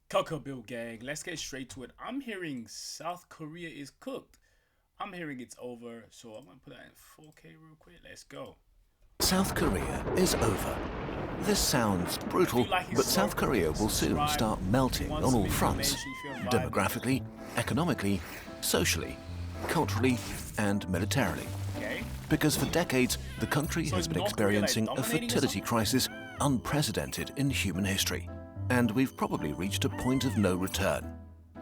Cocoa Bill gang, let's get straight to it. I'm hearing South Korea is cooked. I'm hearing it's over, so I'm gonna put that in 4K real quick. Let's go. South Korea is over. This sounds brutal, but South Korea will soon start melting on all fronts. Demographically, economically, socially, culturally, and militarily. Okay. Because for decades, the country has been experiencing a fertility crisis unprecedented in human history. And we've probably reached a point of no return.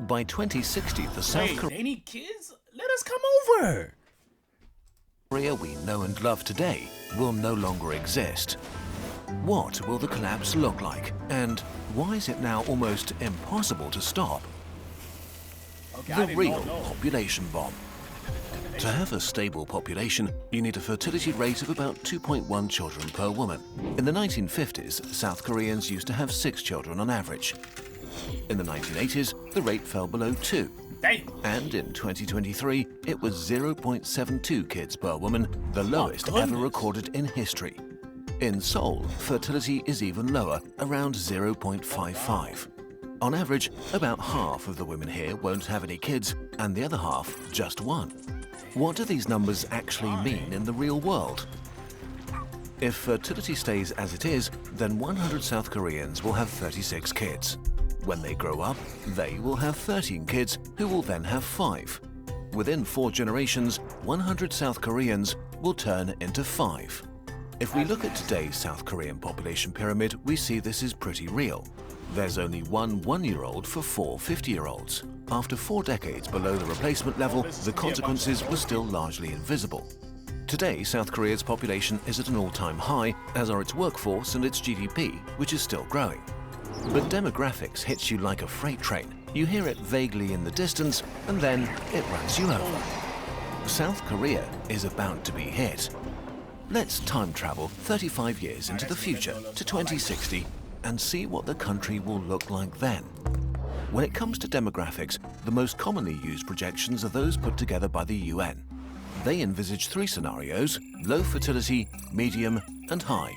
By 2060, the South They need kids? Let us come over. Korea we know and love today will no longer exist. What will the collapse look like? And why is it now almost impossible to stop? Okay, The real population bomb. To have a stable population, you need a fertility rate of about 2.1 children per woman. In the 1950s, South Koreans used to have 6 children on average. In the 1980s, the rate fell below 2. Damn. And in 2023, it was 0.72 kids per woman, the lowest ever recorded in history. In Seoul, fertility is even lower, around 0.55. On average, about half of the women here won't have any kids, and the other half just one. What do these numbers actually mean in the real world? If fertility stays as it is, then 100 South Koreans will have 36 kids. When they grow up, they will have 13 kids, who will then have 5. Within 4 generations, 100 South Koreans will turn into 5. If we look at today's South Korean population pyramid, we see this is pretty real. There's only one 1-year-old for 4 50-year-olds. After 4 decades below the replacement level, the consequences were still largely invisible. Today, South Korea's population is at an all-time high, as are its workforce and its GDP, which is still growing. But demographics hits you like a freight train. You hear it vaguely in the distance, and then it runs you over. South Korea is about to be hit. Let's time travel 35 years into the future to 2060 and see what the country will look like then. When it comes to demographics, the most commonly used projections are those put together by the UN. They envisage 3 scenarios: low fertility, medium, and high.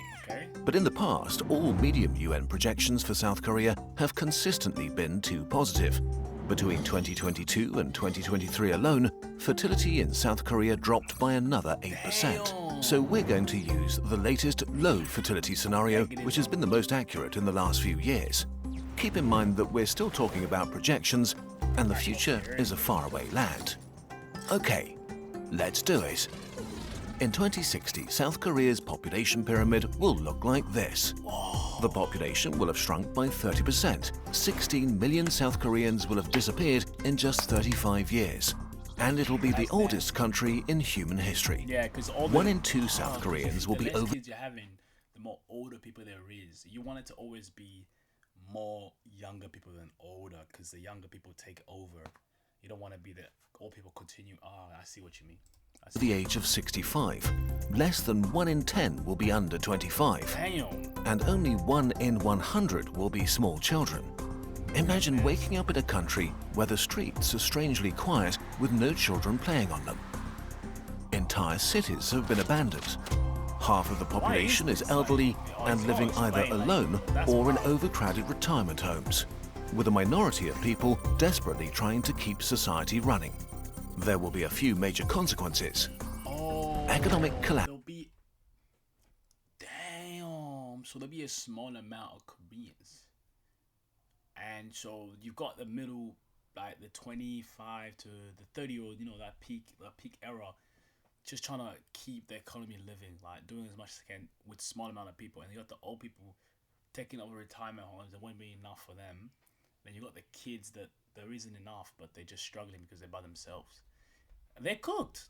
But in the past, all medium UN projections for South Korea have consistently been too positive. Between 2022 and 2023 alone, fertility in South Korea dropped by another 8%. So we're going to use the latest low fertility scenario, which has been the most accurate in the last few years. Keep in mind that we're still talking about projections, and the future is a faraway land. Okay, let's do it. In 2060, South Korea's population pyramid will look like this. The population will have shrunk by 30%. 16 million South Koreans will have disappeared in just 35 years. And it'll be the oldest country in human history. Yeah, because 1 in 2 South Koreans will be over. The less kids you're having, the more older people there is. You want it to always be more younger people than older, because the younger people take over. You don't want to be the old people continue. I see what you mean. The age of 65. Less than 1 in 10 will be under 25. Damn. And only 1 in 100 will be small children. Imagine waking up in a country where the streets are strangely quiet with no children playing on them. Entire cities have been abandoned. Half of the population is elderly and living either alone or in overcrowded retirement homes, with a minority of people desperately trying to keep society running. There will be a few major consequences. Economic collapse. So there'll be a small amount of Koreans. And so you've got the middle, like the 25 to the 30-year-old, that peak era, just trying to keep the economy living, like doing as much as they can with small amount of people. And you got the old people taking over retirement homes. There won't be enough for them. Then you got the kids that there isn't enough, but they're just struggling because they're by themselves. They're cooked.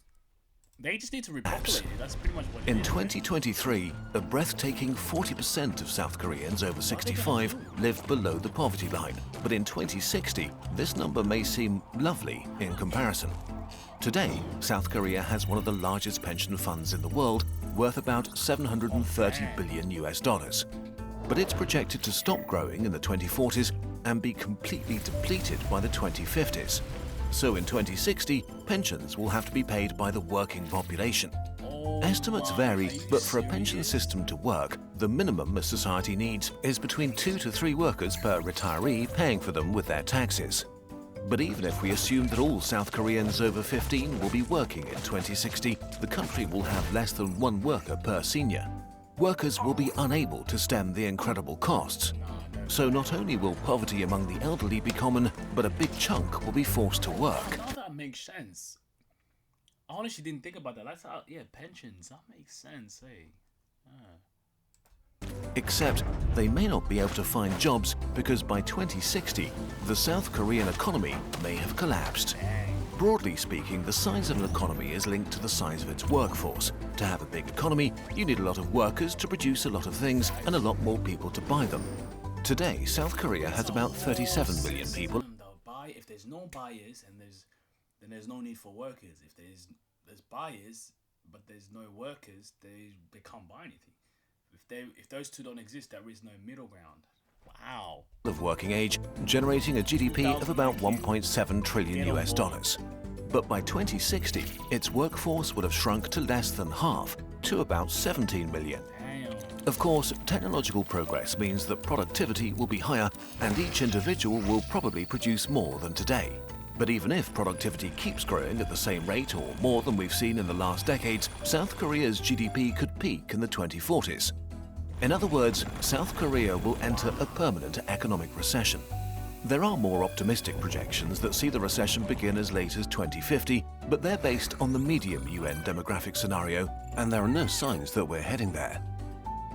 They just need to repopulate it. That's pretty much what it is. In 2023, a breathtaking 40% of South Koreans over 65 live below the poverty line. But in 2060, this number may seem lovely in comparison. Today, South Korea has one of the largest pension funds in the world, worth about 730 billion US dollars. But it's projected to stop growing in the 2040s and be completely depleted by the 2050s. So in 2060, pensions will have to be paid by the working population. Estimates my, vary, are you but for a pension serious? system to work, the minimum a society needs is between 2 to 3 workers per retiree paying for them with their taxes. But even if we assume that all South Koreans over 15 will be working in 2060, the country will have less than 1 worker per senior. Workers will be unable to stem the incredible costs. So not only will poverty among the elderly be common, but a big chunk will be forced to work. Now that makes sense. I honestly didn't think about that. That's how, yeah, pensions. That makes sense, hey. Except they may not be able to find jobs because by 2060, the South Korean economy may have collapsed. Broadly speaking, the size of an economy is linked to the size of its workforce. To have a big economy, you need a lot of workers to produce a lot of things and a lot more people to buy them. Today, South Korea has about 37 million people. If there's no buyers and then there's no need for workers. If there's buyers but there's no workers, they can't buy anything. If those two don't exist, there is no middle ground. Wow. Of working age, generating a GDP of about 1.7 trillion US dollars. But by 2060, its workforce would have shrunk to less than half, to about 17 million. Of course, technological progress means that productivity will be higher and each individual will probably produce more than today. But even if productivity keeps growing at the same rate or more than we've seen in the last decades, South Korea's GDP could peak in the 2040s. In other words, South Korea will enter a permanent economic recession. There are more optimistic projections that see the recession begin as late as 2050, but they're based on the medium UN demographic scenario, and there are no signs that we're heading there.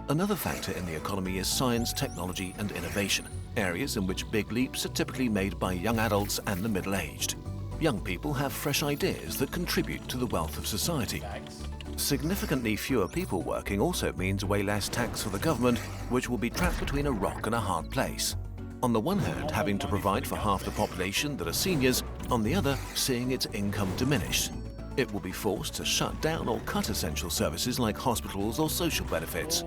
Another factor in the economy is science, technology and innovation, areas in which big leaps are typically made by young adults and the middle-aged. Young people have fresh ideas that contribute to the wealth of society. Significantly fewer people working also means way less tax for the government, which will be trapped between a rock and a hard place. On the one hand, having to provide for half the population that are seniors, on the other, seeing its income diminish. It will be forced to shut down or cut essential services like hospitals or social benefits.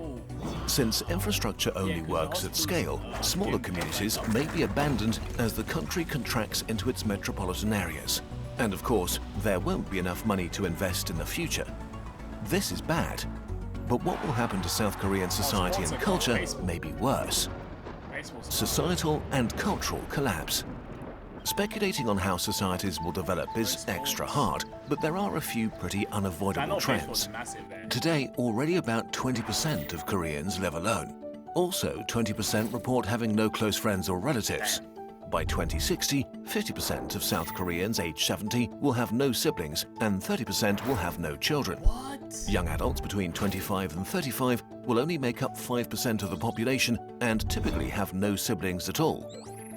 Since infrastructure only works at scale, smaller communities may be abandoned as the country contracts into its metropolitan areas. And of course, there won't be enough money to invest in the future. This is bad, but what will happen to South Korean society and culture may be worse. Societal and cultural collapse. Speculating on how societies will develop is extra hard, but there are a few pretty unavoidable trends. Today, already about 20% of Koreans live alone. Also, 20% report having no close friends or relatives. By 2060, 50% of South Koreans aged 70 will have no siblings and 30% will have no children. Young adults between 25 and 35 will only make up 5% of the population and typically have no siblings at all.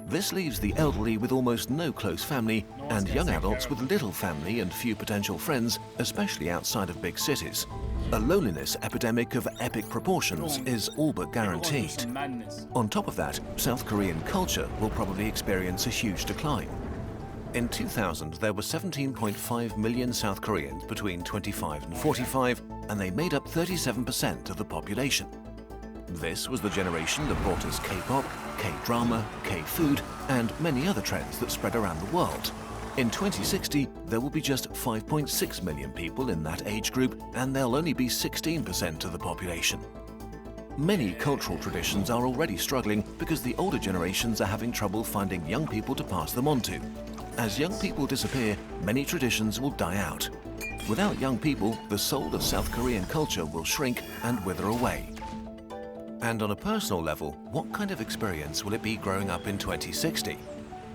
This leaves the elderly with almost no close family and young adults with little family and few potential friends, especially outside of big cities. A loneliness epidemic of epic proportions is all but guaranteed. On top of that, South Korean culture will probably experience a huge decline. In 2000, there were 17.5 million South Koreans between 25 and 45, and they made up 37% of the population. This was the generation that brought us K-pop, K-drama, K-food, and many other trends that spread around the world. In 2060, there will be just 5.6 million people in that age group, and they'll only be 16% of the population. Many cultural traditions are already struggling because the older generations are having trouble finding young people to pass them on to. As young people disappear, many traditions will die out. Without young people, the soul of South Korean culture will shrink and wither away. And on a personal level, what kind of experience will it be growing up in 2060?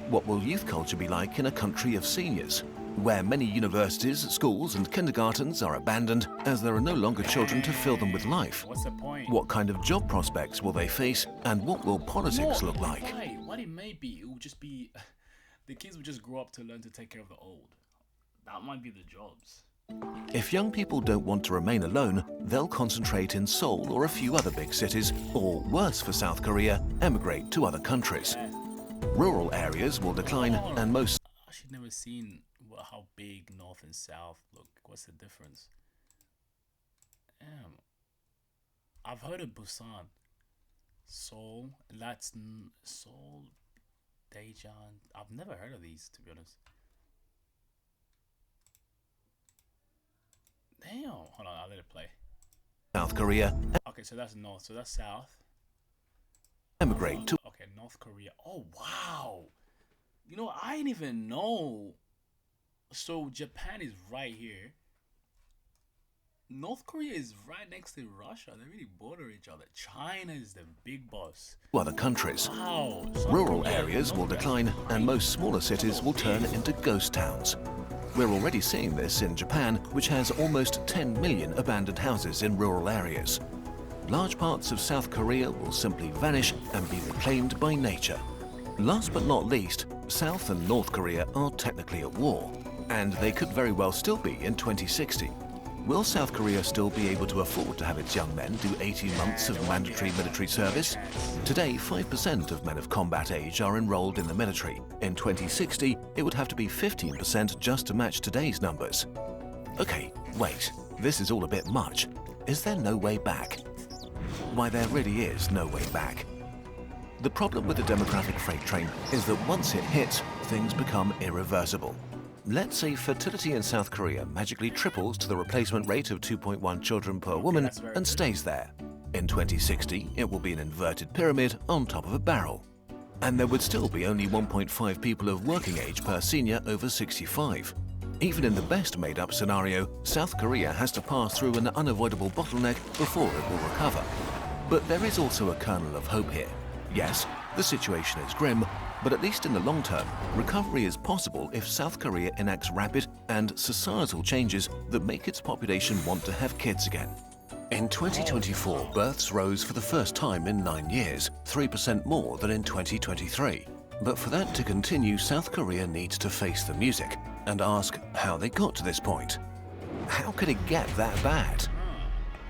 What will youth culture be like in a country of seniors, where many universities, schools and kindergartens are abandoned as there are no longer children to fill them with life? What's the point? What kind of job prospects will they face, and what will politics look like? What it may be, it will just be the kids will just grow up to learn to take care of the old. That might be the jobs. If young people don't want to remain alone, they'll concentrate in Seoul or a few other big cities, or worse for South Korea, emigrate to other countries. Rural areas will decline, and most... I've actually never seen how big North and South look. What's the difference? I've heard of Busan, Seoul, Seoul, Daejeon. I've never heard of these, to be honest. Damn. Hold on, I'll let it play. South Korea Okay, so that's north. So that's south. emigrate to Okay, North Korea. Oh wow. You know, I didn't even know. So Japan is right here. North Korea is right next to Russia. They really border each other. China is the big boss. other countries. Wow. Rural areas will decline and most smaller cities will turn into ghost towns. We're already seeing this in Japan, which has almost 10 million abandoned houses in rural areas. Large parts of South Korea will simply vanish and be reclaimed by nature. Last but not least, South and North Korea are technically at war, and they could very well still be in 2060. Will South Korea still be able to afford to have its young men do 18 months of mandatory military service? Today, 5% of men of combat age are enrolled in the military. In 2060, it would have to be 15% just to match today's numbers. Okay, wait, this is all a bit much. Is there no way back? Why, there really is no way back. The problem with the demographic freight train is that once it hits, things become irreversible. Let's say fertility in South Korea magically triples to the replacement rate of 2.1 children per woman and stays there. In 2060, it will be an inverted pyramid on top of a barrel. And there would still be only 1.5 people of working age per senior over 65. Even in the best made-up scenario, South Korea has to pass through an unavoidable bottleneck before it will recover. But there is also a kernel of hope here. Yes, the situation is grim, but at least in the long term, recovery is possible if South Korea enacts rapid and societal changes that make its population want to have kids again. In 2024, births rose for the first time in 9 years, 3% more than in 2023. But for that to continue, South Korea needs to face the music and ask how they got to this point. How could it get that bad?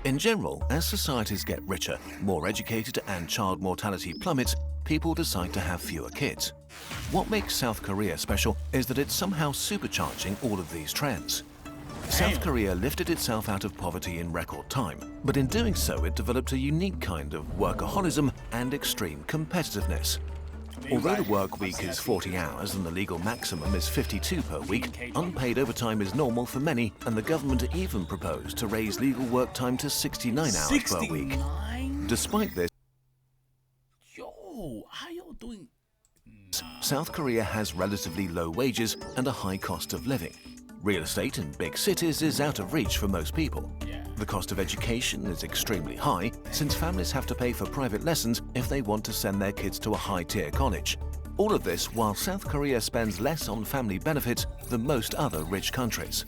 In general, as societies get richer, more educated, and child mortality plummets, people decide to have fewer kids. What makes South Korea special is that it's somehow supercharging all of these trends. South Korea lifted itself out of poverty in record time, but in doing so it developed a unique kind of workaholism and extreme competitiveness. Although the work week is 40 hours and the legal maximum is 52 per week, unpaid overtime is normal for many, and the government even proposed to raise legal work time to 69 hours per week. Despite this, how y'all doing? South Korea has relatively low wages and a high cost of living. Real estate in big cities is out of reach for most people. The cost of education is extremely high, since families have to pay for private lessons if they want to send their kids to a high-tier college. All of this while South Korea spends less on family benefits than most other rich countries.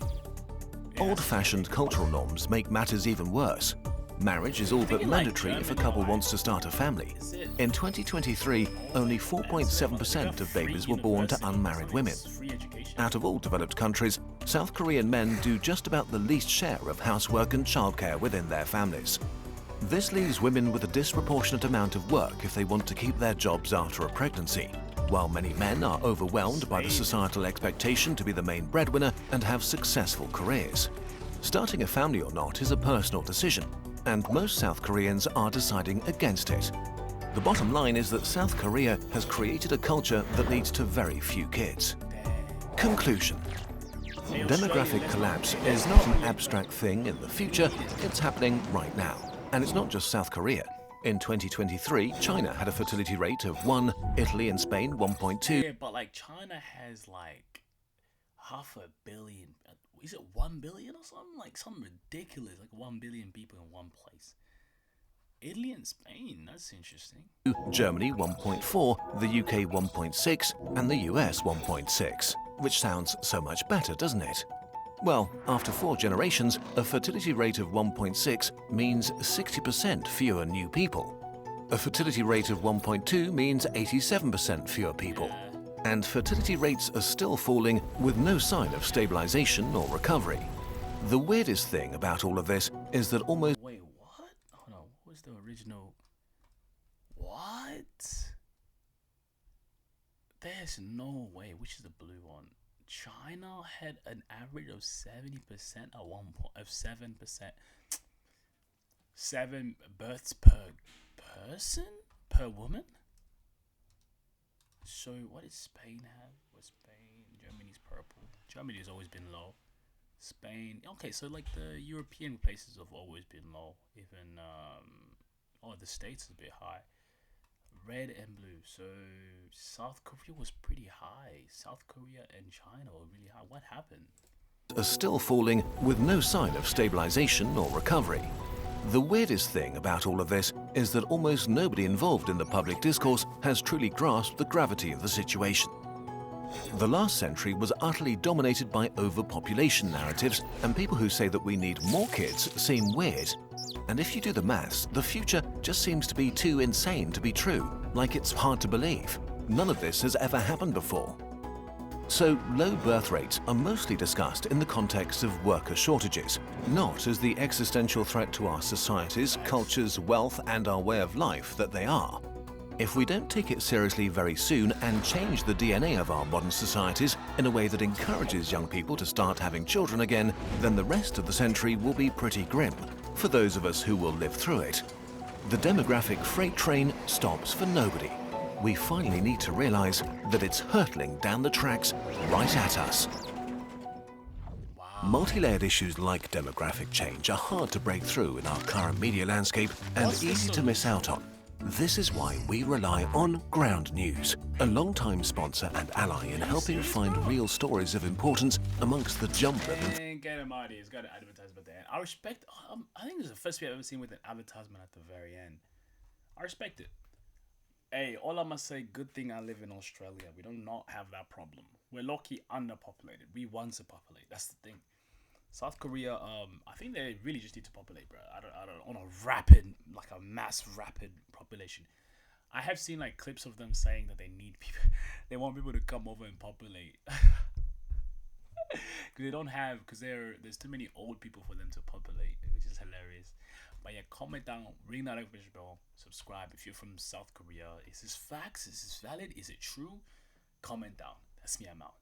Old-fashioned cultural norms make matters even worse. Marriage is all but mandatory if a couple wants to start a family. In 2023, only 4.7% of babies were born to unmarried women. Out of all developed countries, South Korean men do just about the least share of housework and childcare within their families. This leaves women with a disproportionate amount of work if they want to keep their jobs after a pregnancy, while many men are overwhelmed by the societal expectation to be the main breadwinner and have successful careers. Starting a family or not is a personal decision, and most South Koreans are deciding against it. The bottom line is that South Korea has created a culture that leads to very few kids. Conclusion. Demographic collapse is not an abstract thing in the future, it's happening right now. And it's not just South Korea. In 2023, China had a fertility rate of 1, Italy and Spain 1.2. Yeah, but like China has like 500 million. Is it 1 billion or something? Like something ridiculous, like 1 billion people in one place. Italy and Spain, that's interesting. Germany 1.4, the UK 1.6, and the US 1.6. Which sounds so much better, doesn't it? Well, after 4 generations, a fertility rate of 1.6 means 60% fewer new people. A fertility rate of 1.2 means 87% fewer people. And fertility rates are still falling with no sign of stabilization or recovery. The weirdest thing about all of this is that almost... Wait, what? Hold on, what was the original? What? There's no way. Which is the blue one? China had an average of 70% at one point, of 7%. 7 births per person? Per woman? So what did Spain have? Was Spain? Germany's purple. Germany has always been low. Spain. Okay, so like the European places have always been low. Even the States is a bit high. Red and blue. So South Korea was pretty high. South Korea and China were really high. What happened? Are still falling with no sign of stabilization or recovery. The weirdest thing about all of this is that almost nobody involved in the public discourse has truly grasped the gravity of the situation. The last century was utterly dominated by overpopulation narratives, and people who say that we need more kids seem weird. And if you do the maths, the future just seems to be too insane to be true, like it's hard to believe. None of this has ever happened before. So low birth rates are mostly discussed in the context of worker shortages, not as the existential threat to our societies, cultures, wealth, and our way of life that they are. If we don't take it seriously very soon and change the DNA of our modern societies in a way that encourages young people to start having children again, then the rest of the century will be pretty grim for those of us who will live through it. The demographic freight train stops for nobody. We finally need to realize that it's hurtling down the tracks right at us. Wow. Multi-layered issues like demographic change are hard to break through in our current media landscape and What's the easy to miss out on. This is why we rely on Ground News, a long-time sponsor and ally in helping find real stories of importance amongst the jumble of And get him out of here. It's got an advertisement at the end. I respect. I think this is the first video I've ever seen with an advertisement at the very end. I respect it. Hey, all I must say, good thing I live in Australia. We do not have that problem. We're lucky underpopulated. We want to populate. That's the thing. South Korea, I think they really just need to populate, bro. I don't on a rapid, like a mass rapid population. I have seen like clips of them saying that they need people. They want people to come over and populate. Because they don't have, because there's too many old people for them to populate, which is hilarious. But yeah, comment down, ring that notification bell, subscribe if you're from South Korea. Is this facts? Is this valid? Is it true? Comment down. That's me, I'm out.